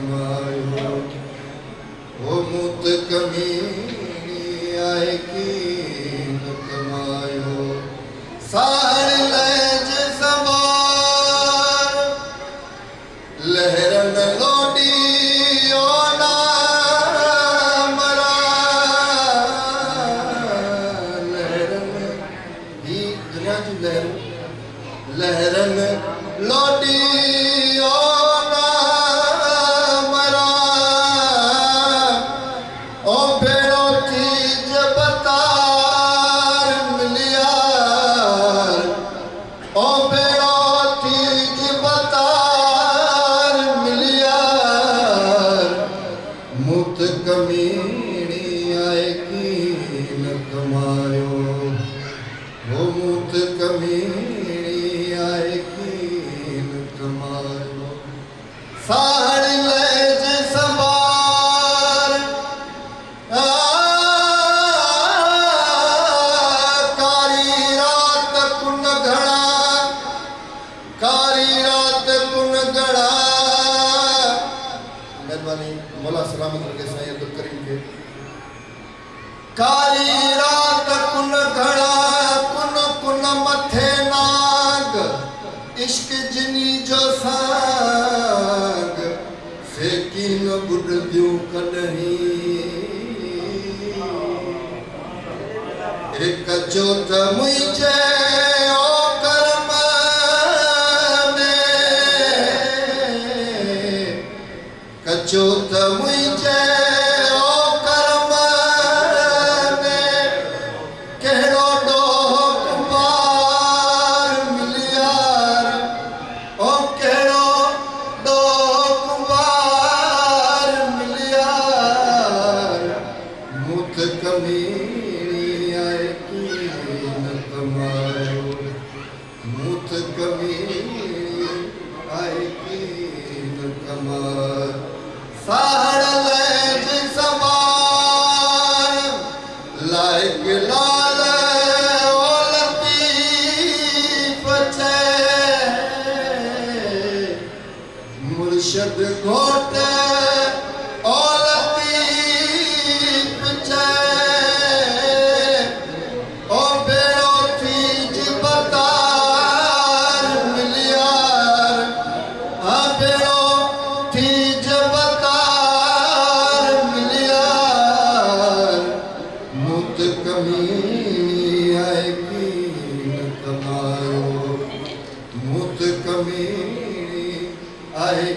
कमायो वो मुत कमीनी आए की न कमायो साड़ लहज सवार लहरन लोडी ओना मरा लहरन ही दुनिया की लहरन लोडी ओना मरा ओ भेड़ो थी जबतार मिलियार ओ भेड़ो थी जबतार मिलियार मुत कमीनी आए की न कमायो वो मुत कमीनी आए की न कमायो साड़ लहज सवार कारी रात कुन घड़ा कारी रात कुन घड़ा मेहरबानी मौला सलामत रखे साईं अब्दुल करीम के कारी रात कुन घड़ा कुन कुन मथे नाग इश्क जिनी जो साग फेकी न बुढ़ दियूं कॾहिं एक जोत मुझे ओ करम में कचोत मुझे ओ करम में कहिड़ो ॾोह कुंवार मिलियार ओ कहिड़ो ॾोह कुंवार मिलियार मुत कमीनी आए की न कमायो मुत कमीनी आए की न कमायो साड़ लहज सवार लाइक लाल ओ लतीफ छे मुर्शद घोट ओ लतीफ छे ओ भेड़ो थी जबतार मिलियार हाँ भेड़ो थी जबतार मिलियार मुत कमीनी आए की न कमायो मुत कमीनी आए